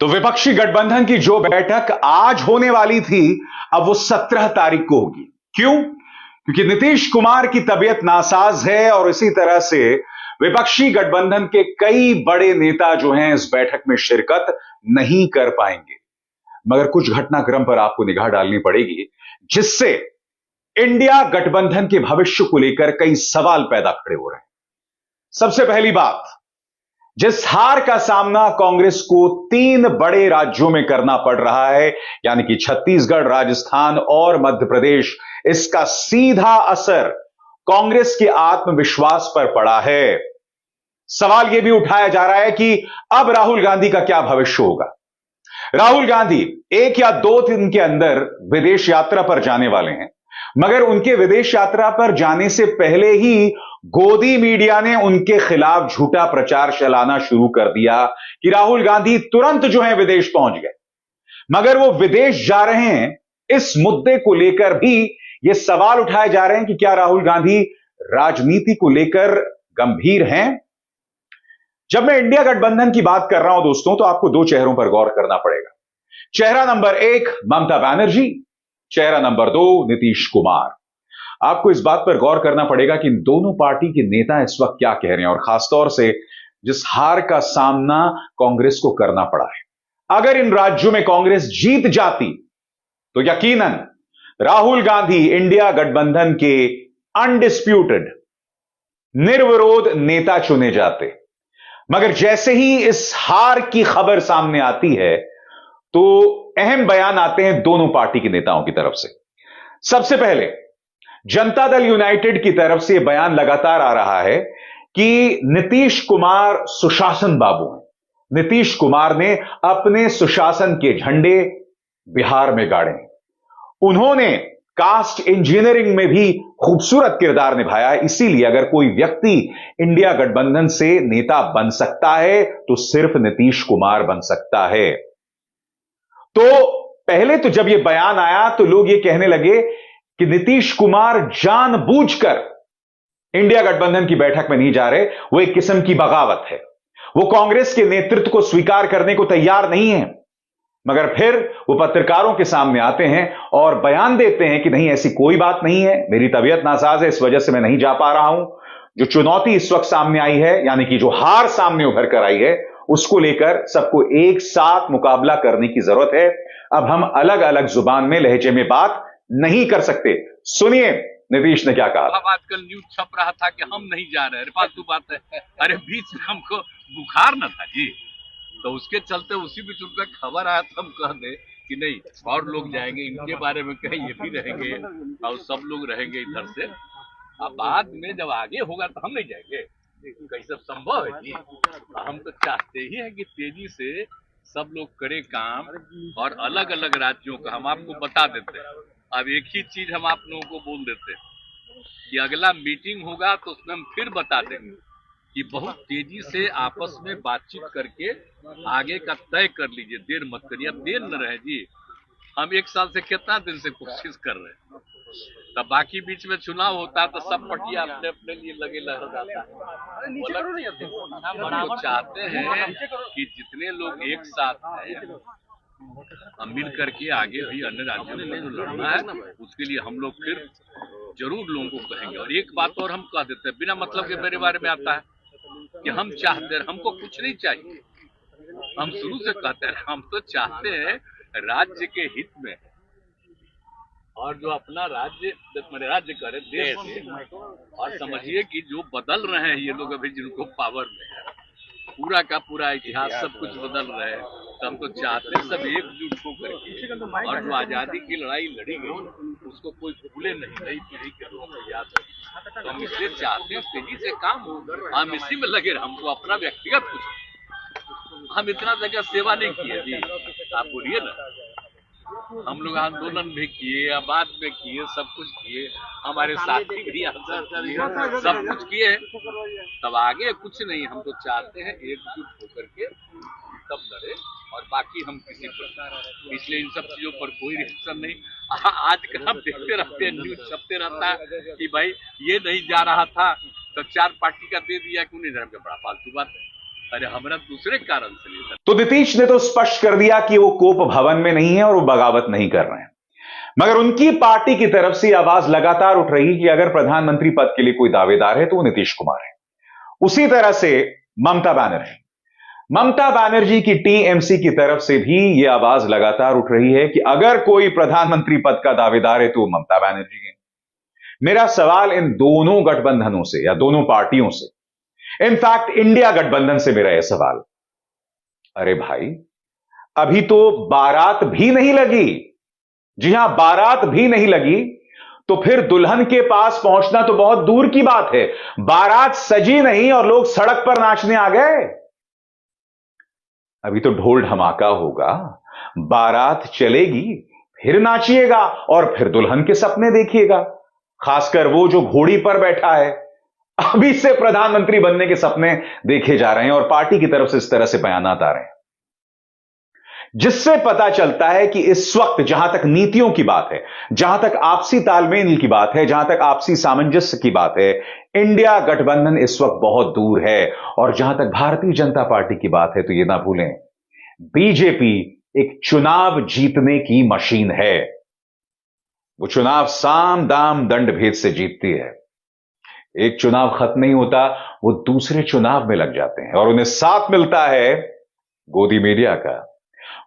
तो विपक्षी गठबंधन की जो बैठक आज होने वाली थी, अब वो 17 तारीख को होगी। क्यों? क्योंकि नीतीश कुमार की तबीयत नासाज है और इसी तरह से विपक्षी गठबंधन के कई बड़े नेता जो हैं इस बैठक में शिरकत नहीं कर पाएंगे। मगर कुछ घटनाक्रम पर आपको निगाह डालनी पड़ेगी, जिससे इंडिया गठबंधन के भविष्य को लेकर कई सवाल पैदा खड़े हो रहे हैं। सबसे पहली बात, जिस हार का सामना कांग्रेस को 3 बड़े राज्यों में करना पड़ रहा है, यानी कि छत्तीसगढ़, राजस्थान और मध्य प्रदेश, इसका सीधा असर कांग्रेस के आत्मविश्वास पर पड़ा है। सवाल यह भी उठाया जा रहा है कि अब राहुल गांधी का क्या भविष्य होगा। राहुल गांधी 1 या 2 दिन के अंदर विदेश यात्रा पर जाने वाले हैं, मगर उनके विदेश यात्रा पर जाने से पहले ही गोदी मीडिया ने उनके खिलाफ झूठा प्रचार चलाना शुरू कर दिया कि राहुल गांधी तुरंत जो है विदेश पहुंच गए। मगर वो विदेश जा रहे हैं, इस मुद्दे को लेकर भी ये सवाल उठाए जा रहे हैं कि क्या राहुल गांधी राजनीति को लेकर गंभीर हैं। जब मैं इंडिया गठबंधन की बात कर रहा हूं दोस्तों, तो आपको 2 चेहरों पर गौर करना पड़ेगा। चेहरा नंबर 1 ममता बनर्जी, चेहरा नंबर 2 नीतीश कुमार। आपको इस बात पर गौर करना पड़ेगा कि इन दोनों पार्टी के नेता इस वक्त क्या कह रहे हैं, और खासतौर से जिस हार का सामना कांग्रेस को करना पड़ा है। अगर इन राज्यों में कांग्रेस जीत जाती तो यकीनन राहुल गांधी इंडिया गठबंधन के अनडिस्प्यूटेड, निर्विरोध नेता चुने जाते। मगर जैसे ही इस हार की खबर सामने आती है, तो अहम बयान आते हैं दोनों पार्टी के नेताओं की तरफ से। सबसे पहले जनता दल यूनाइटेड की तरफ से बयान लगातार आ रहा है कि नीतीश कुमार सुशासन बाबू हैं। नीतीश कुमार ने अपने सुशासन के झंडे बिहार में गाड़े। उन्होंने कास्ट इंजीनियरिंग में भी खूबसूरत किरदार निभाया। इसीलिए अगर कोई व्यक्ति इंडिया गठबंधन से नेता बन सकता है, तो सिर्फ नीतीश कुमार बन सकता है। तो पहले तो जब यह बयान आया तो लोग यह कहने लगे कि नीतीश कुमार जानबूझकर इंडिया गठबंधन की बैठक में नहीं जा रहे, वो एक किस्म की बगावत है, वो कांग्रेस के नेतृत्व को स्वीकार करने को तैयार नहीं है। मगर फिर वो पत्रकारों के सामने आते हैं और बयान देते हैं कि नहीं, ऐसी कोई बात नहीं है, मेरी तबीयत नासाज है, इस वजह से मैं नहीं जा पा रहा हूं। जो चुनौती इस वक्त सामने आई है, यानी कि जो हार सामने उभर कर आई है, उसको लेकर सबको एक साथ मुकाबला करने की जरूरत है। अब हम अलग अलग जुबान में, लहजे में बात नहीं कर सकते। सुनिए नीतीश ने क्या कहा। अब आजकल न्यूज छप रहा था कि हम नहीं जा रहे, फालतू बात है। अरे बीच में हमको बुखार न था जी, तो उसके चलते उसी बीच उनका खबर आया तो हम कह दे कि नहीं और लोग जाएंगे, इनके बारे में कहें ये भी रहेंगे और सब लोग रहेंगे इधर से। अब बाद में जब आगे होगा तो हम नहीं जाएंगे, कैसे संभव है जी। हम तो चाहते ही हैं कि तेजी से सब लोग करें काम, और अलग अलग राज्यों का हम आपको बता देते हैं। अब एक ही चीज हम आप लोगों को बोल देते हैं कि अगला मीटिंग होगा तो उसमें हम फिर बता देंगे कि बहुत तेजी से आपस में बातचीत करके आगे का तय कर लीजिए, देर मत करिए। अब देर न रहे जी, हम 1 साल से कितना दिन से कोशिश कर रहे हैं। तब बाकी बीच में चुनाव होता है तो सब पार्टियां अपने अपने लिए लगे लहर जाता है। हम तो चाहते हैं कि जितने लोग एक साथ हैं, हम मिल करके आगे भी अन्य राज्यों में जो लड़ना है उसके लिए हम लोग फिर जरूर लोगों को कहेंगे। और एक बात और हम कह देते हैं, बिना मतलब के मेरे बारे में आता है कि हम चाहते हैं, हमको कुछ नहीं चाहिए। हम शुरू से कहते हैं हम तो चाहते हैं राज्य के हित में, और जो अपना राज्य करे देश से। और समझिए कि जो बदल रहे हैं ये लोग अभी, जिनको पावर में है, पूरा का पूरा इतिहास सब कुछ बदल रहे हैं। तो हम तो चाहते हैं सब एकजुट हो करके, और जो आजादी की लड़ाई लड़ी गई उसको कोई भूले नहीं, नई पीढ़ी के लोगों को याद रहे। तो हम इसलिए चाहते हैं तेजी से काम हो, हम इसी में लगे रहे। हमको अपना व्यक्तिगत कुछ, हम इतना जगह सेवा नहीं किए जी, आप बोलिए ना। हम लोग आंदोलन भी किए, आबाद में किए, सब कुछ किए, हमारे साथी भी सब कुछ किए, तब आगे कुछ नहीं। हम तो चाहते हैं एकजुट होकर के तब लड़े, और बाकी हम किसी पर, इसलिए इन सब चीजों पर कोई रिएक्शन नहीं। आजकल हम देखते रहते हैं, न्यूज छपते रहता है कि भाई ये नहीं जा रहा था तो 4 पार्टी का दे दिया, क्यों नहीं जा रहा। बड़ा फालतू बात है। अरे हमारा दूसरे कारण से नहीं था। तो नीतीश ने तो स्पष्ट कर दिया कि वो कोप भवन में नहीं है और वो बगावत नहीं कर रहे हैं, मगर उनकी पार्टी की तरफ से आवाज लगातार उठ रही कि अगर प्रधानमंत्री पद के लिए कोई दावेदार है तो वो नीतीश कुमार है। उसी तरह से ममता बैनर्जी की टीएमसी की तरफ से भी यह आवाज लगातार उठ रही है कि अगर कोई प्रधानमंत्री पद का दावेदार है तो ममता बैनर्जी है। मेरा सवाल इन दोनों गठबंधनों से या दोनों पार्टियों से, इनफैक्ट इंडिया गठबंधन से मेरा यह सवाल, अरे भाई अभी तो बारात भी नहीं लगी। जी हां, बारात भी नहीं लगी, तो फिर दुल्हन के पास पहुंचना तो बहुत दूर की बात है। बारात सजी नहीं और लोग सड़क पर नाचने आ गए। अभी तो ढोल धमाका होगा, बारात चलेगी, फिर नाचिएगा और फिर दुल्हन के सपने देखिएगा। खासकर वो जो घोड़ी पर बैठा है, अभी से प्रधानमंत्री बनने के सपने देखे जा रहे हैं और पार्टी की तरफ से इस तरह से बयानात आ रहे हैं, जिससे पता चलता है कि इस वक्त जहां तक नीतियों की बात है, जहां तक आपसी तालमेल की बात है, जहां तक आपसी सामंजस्य की बात है, इंडिया गठबंधन इस वक्त बहुत दूर है। और जहां तक भारतीय जनता पार्टी की बात है तो यह ना भूलें, बीजेपी एक चुनाव जीतने की मशीन है। वो चुनाव साम दाम दंड भेद से जीतती है। एक चुनाव खत्म नहीं होता, वो दूसरे चुनाव में लग जाते हैं और उन्हें साथ मिलता है गोदी मीडिया का।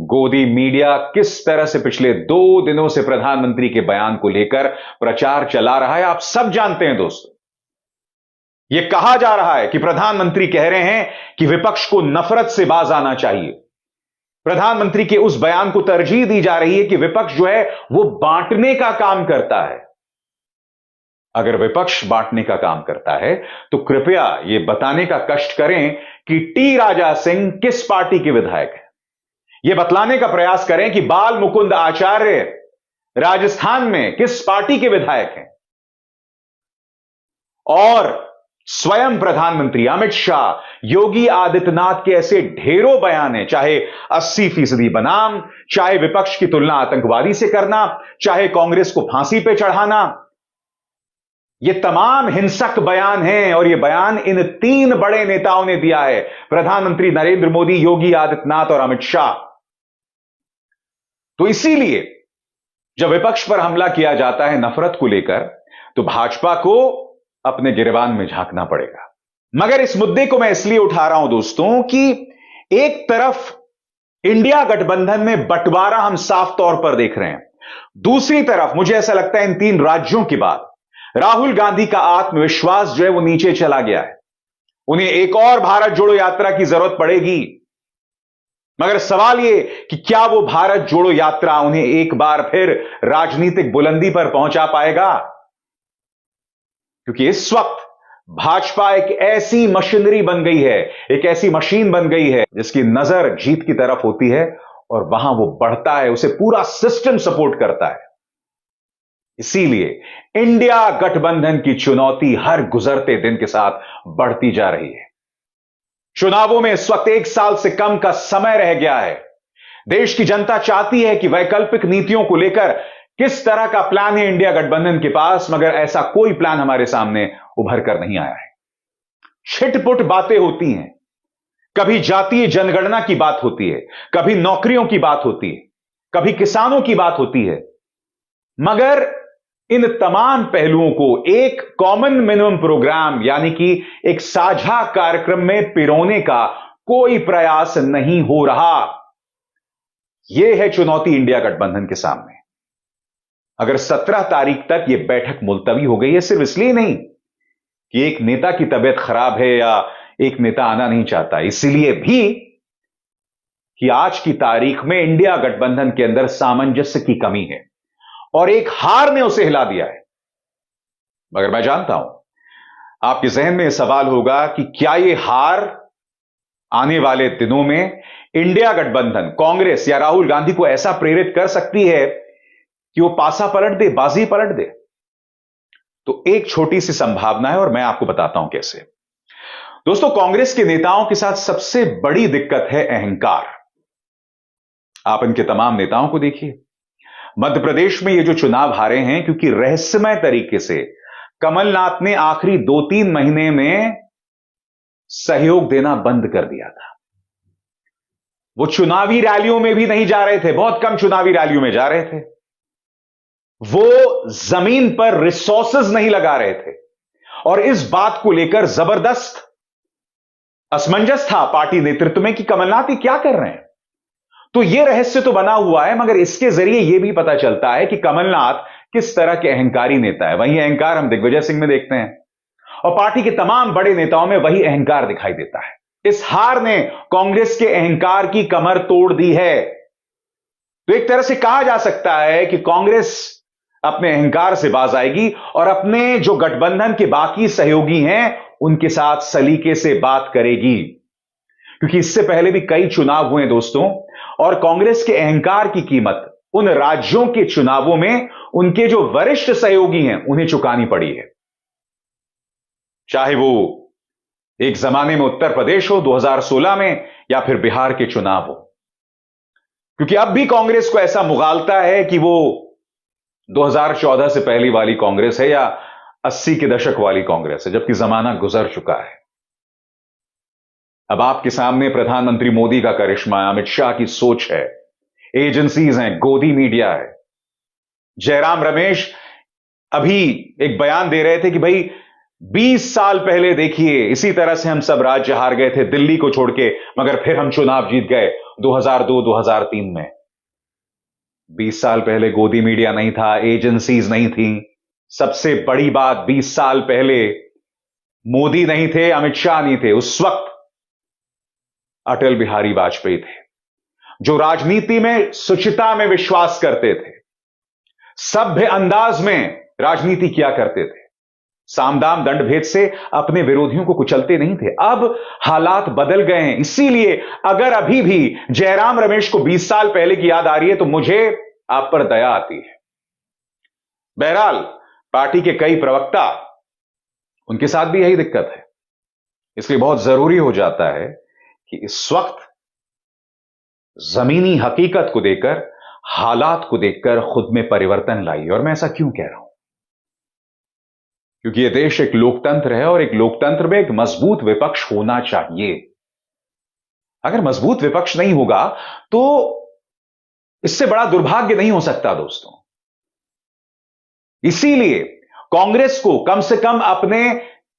गोदी मीडिया किस तरह से पिछले 2 दिनों से प्रधानमंत्री के बयान को लेकर प्रचार चला रहा है, आप सब जानते हैं दोस्तों। यह कहा जा रहा है कि प्रधानमंत्री कह रहे हैं कि विपक्ष को नफरत से बाज आना चाहिए। प्रधानमंत्री के उस बयान को तरजीह दी जा रही है कि विपक्ष जो है वो बांटने का काम करता है। अगर विपक्ष बांटने का काम करता है तो कृपया यह बताने का कष्ट करें कि टी राजा सिंह किस पार्टी के विधायक हैं। यह बतलाने का प्रयास करें कि बाल मुकुंद आचार्य राजस्थान में किस पार्टी के विधायक हैं। और स्वयं प्रधानमंत्री अमित शाह, योगी आदित्यनाथ के ऐसे ढेरों बयान हैं, चाहे 80% बनाम, चाहे विपक्ष की तुलना आतंकवादी से करना, चाहे कांग्रेस को फांसी पे चढ़ाना, ये तमाम हिंसक बयान हैं। और ये बयान इन 3 बड़े नेताओं ने दिया है, प्रधानमंत्री नरेंद्र मोदी, योगी आदित्यनाथ और अमित शाह। तो इसीलिए जब विपक्ष पर हमला किया जाता है नफरत को लेकर, तो भाजपा को अपने गिरबान में झांकना पड़ेगा। मगर इस मुद्दे को मैं इसलिए उठा रहा हूं दोस्तों कि एक तरफ इंडिया गठबंधन में बंटवारा हम साफ तौर पर देख रहे हैं, दूसरी तरफ मुझे ऐसा लगता है इन 3 राज्यों के बाद राहुल गांधी का आत्मविश्वास जो है वो नीचे चला गया है। उन्हें एक और भारत जोड़ो यात्रा की जरूरत पड़ेगी। मगर सवाल यह कि क्या वो भारत जोड़ो यात्रा उन्हें एक बार फिर राजनीतिक बुलंदी पर पहुंचा पाएगा? क्योंकि इस वक्त भाजपा एक ऐसी मशीनरी बन गई है, एक ऐसी मशीन बन गई है जिसकी नजर जीत की तरफ होती है और वहां वो बढ़ता है, उसे पूरा सिस्टम सपोर्ट करता है। इसीलिए इंडिया गठबंधन की चुनौती हर गुजरते दिन के साथ बढ़ती जा रही है। चुनावों में इस वक्त 1 साल से कम का समय रह गया है। देश की जनता चाहती है कि वैकल्पिक नीतियों को लेकर किस तरह का प्लान है इंडिया गठबंधन के पास, मगर ऐसा कोई प्लान हमारे सामने उभर कर नहीं आया है। छिटपुट बातें होती हैं, कभी जातीय जनगणना की बात होती है, कभी नौकरियों की बात होती है, कभी किसानों की बात होती है, मगर इन तमाम पहलुओं को एक कॉमन मिनिमम प्रोग्राम यानी कि एक साझा कार्यक्रम में पिरोने का कोई प्रयास नहीं हो रहा। यह है चुनौती इंडिया गठबंधन के सामने। अगर 17 तारीख तक यह बैठक मुलतवी हो गई है, सिर्फ इसलिए नहीं कि एक नेता की तबीयत खराब है या एक नेता आना नहीं चाहता, इसलिए भी कि आज की तारीख में इंडिया गठबंधन के अंदर सामंजस्य की कमी है और एक हार ने उसे हिला दिया है। मगर मैं जानता हूं आपके जहन में यह सवाल होगा कि क्या यह हार आने वाले दिनों में इंडिया गठबंधन, कांग्रेस या राहुल गांधी को ऐसा प्रेरित कर सकती है कि वो पासा पलट दे, बाजी पलट दे? तो एक छोटी सी संभावना है और मैं आपको बताता हूं कैसे। दोस्तों, कांग्रेस के नेताओं के साथ सबसे बड़ी दिक्कत है अहंकार। आप इनके तमाम नेताओं को देखिए। मध्य प्रदेश में ये जो चुनाव हारे हैं क्योंकि रहस्यमय तरीके से कमलनाथ ने आखिरी 2-3 महीने में सहयोग देना बंद कर दिया था। वो चुनावी रैलियों में भी नहीं जा रहे थे, बहुत कम चुनावी रैलियों में जा रहे थे। वो जमीन पर रिसोर्सेज नहीं लगा रहे थे और इस बात को लेकर जबरदस्त असमंजस था पार्टी नेतृत्व में कि कमलनाथ ये क्या कर रहे हैं। तो यह रहस्य तो बना हुआ है, मगर इसके जरिए यह भी पता चलता है कि कमलनाथ किस तरह के अहंकारी नेता है। वही अहंकार हम दिग्विजय सिंह में देखते हैं और पार्टी के तमाम बड़े नेताओं में वही अहंकार दिखाई देता है। इस हार ने कांग्रेस के अहंकार की कमर तोड़ दी है। तो एक तरह से कहा जा सकता है कि कांग्रेस अपने अहंकार से बाज आएगी और अपने जो गठबंधन के बाकी सहयोगी हैं उनके साथ सलीके से बात करेगी, क्योंकि इससे पहले भी कई चुनाव हुए दोस्तों और कांग्रेस के अहंकार की कीमत उन राज्यों के चुनावों में उनके जो वरिष्ठ सहयोगी हैं उन्हें चुकानी पड़ी है। चाहे वो एक जमाने में उत्तर प्रदेश हो 2016 में या फिर बिहार के चुनाव हो, क्योंकि अब भी कांग्रेस को ऐसा मुगालता है कि वो 2014 से पहली वाली कांग्रेस है या 80 के दशक वाली कांग्रेस है, जबकि जमाना गुजर चुका है। अब आपके सामने प्रधानमंत्री मोदी का करिश्मा है, अमित शाह की सोच है, एजेंसीज हैं, गोदी मीडिया है। जयराम रमेश अभी एक बयान दे रहे थे कि भाई 20 साल पहले देखिए इसी तरह से हम सब राज्य हार गए थे दिल्ली को छोड़ के, मगर फिर हम चुनाव जीत गए 2002-2003 में। 20 साल पहले गोदी मीडिया नहीं था, एजेंसीज नहीं थी। सबसे बड़ी बात, 20 साल पहले मोदी नहीं थे, अमित शाह नहीं थे, उस वक्त अटल बिहारी वाजपेयी थे, जो राजनीति में शुचिता में विश्वास करते थे, सभ्य अंदाज में राजनीति किया करते थे, सामदाम दंड भेद से अपने विरोधियों को कुचलते नहीं थे। अब हालात बदल गए हैं, इसीलिए अगर अभी भी जयराम रमेश को 20 साल पहले की याद आ रही है तो मुझे आप पर दया आती है। बहरहाल पार्टी के कई प्रवक्ता, उनके साथ भी यही दिक्कत है, इसलिए बहुत जरूरी हो जाता है कि इस वक्त जमीनी हकीकत को देखकर, हालात को देखकर खुद में परिवर्तन लाइए। और मैं ऐसा क्यों कह रहा हूं? क्योंकि यह देश एक लोकतंत्र है और एक लोकतंत्र में एक मजबूत विपक्ष होना चाहिए। अगर मजबूत विपक्ष नहीं होगा तो इससे बड़ा दुर्भाग्य नहीं हो सकता दोस्तों। इसीलिए कांग्रेस को कम से कम अपने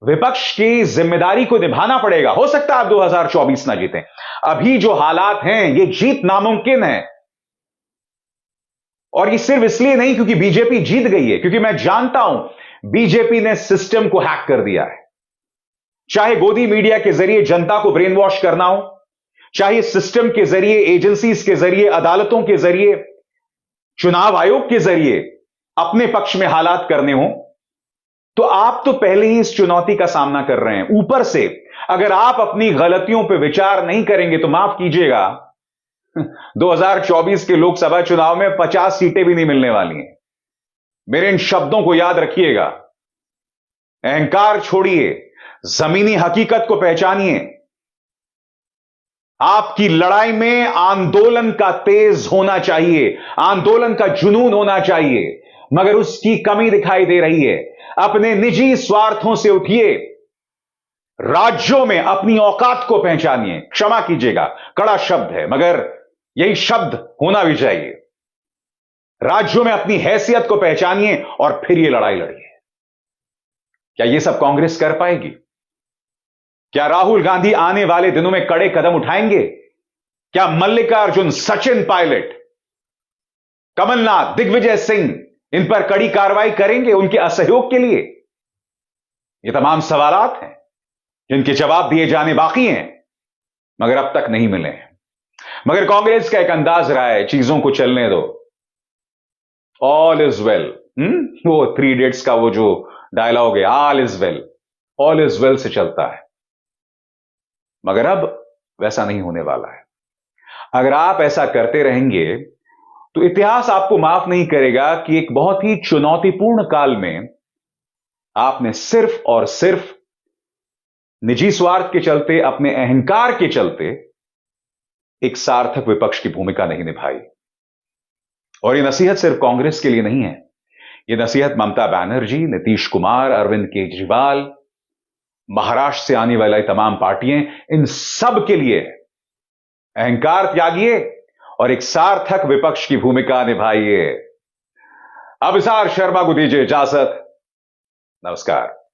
विपक्ष की जिम्मेदारी को निभाना पड़ेगा। हो सकता है आप 2024 ना जीतें, अभी जो हालात हैं ये जीत नामुमकिन है। और ये सिर्फ इसलिए नहीं क्योंकि बीजेपी जीत गई है, क्योंकि मैं जानता हूं बीजेपी ने सिस्टम को हैक कर दिया है। चाहे गोदी मीडिया के जरिए जनता को ब्रेन वॉश करना हो, चाहे सिस्टम के जरिए, एजेंसीज के जरिए, अदालतों के जरिए, चुनाव आयोग के जरिए अपने पक्ष में हालात करने हो, तो आप तो पहले ही इस चुनौती का सामना कर रहे हैं। ऊपर से अगर आप अपनी गलतियों पर विचार नहीं करेंगे तो माफ कीजिएगा 2024 के लोकसभा चुनाव में 50 सीटें भी नहीं मिलने वाली हैं। मेरे इन शब्दों को याद रखिएगा। अहंकार छोड़िए, जमीनी हकीकत को पहचानिए। आपकी लड़ाई में आंदोलन का तेज होना चाहिए, आंदोलन का जुनून होना चाहिए, मगर उसकी कमी दिखाई दे रही है। अपने निजी स्वार्थों से उठिए, राज्यों में अपनी औकात को पहचानिए। क्षमा कीजिएगा, कड़ा शब्द है, मगर यही शब्द होना भी चाहिए। राज्यों में अपनी हैसियत को पहचानिए और फिर यह लड़ाई लड़िए। क्या यह सब कांग्रेस कर पाएगी? क्या राहुल गांधी आने वाले दिनों में कड़े कदम उठाएंगे? क्या मल्लिकार्जुन, सचिन पायलट, कमलनाथ, दिग्विजय सिंह इन पर कड़ी कार्रवाई करेंगे उनके असहयोग के लिए? ये तमाम सवालात हैं जिनके जवाब दिए जाने बाकी हैं, मगर अब तक नहीं मिले हैं। मगर कांग्रेस का एक अंदाज रहा है, चीजों को चलने दो, ऑल इज वेल। वो 3 इडियट्स का वो जो डायलॉग है, all is well, all is well से चलता है। मगर अब वैसा नहीं होने वाला है। अगर आप ऐसा करते रहेंगे तो इतिहास आपको माफ नहीं करेगा कि एक बहुत ही चुनौतीपूर्ण काल में आपने सिर्फ और सिर्फ निजी स्वार्थ के चलते, अपने अहंकार के चलते एक सार्थक विपक्ष की भूमिका नहीं निभाई। और यह नसीहत सिर्फ कांग्रेस के लिए नहीं है, यह नसीहत ममता बनर्जी, नीतीश कुमार, अरविंद केजरीवाल महाराष्ट्र से आने वाली तमाम पार्टियां, इन सब के लिए अहंकार त्यागिए और एक सार्थक विपक्ष की भूमिका निभाइए। अभिसार शर्मा को दीजिए इजाजत। नमस्कार।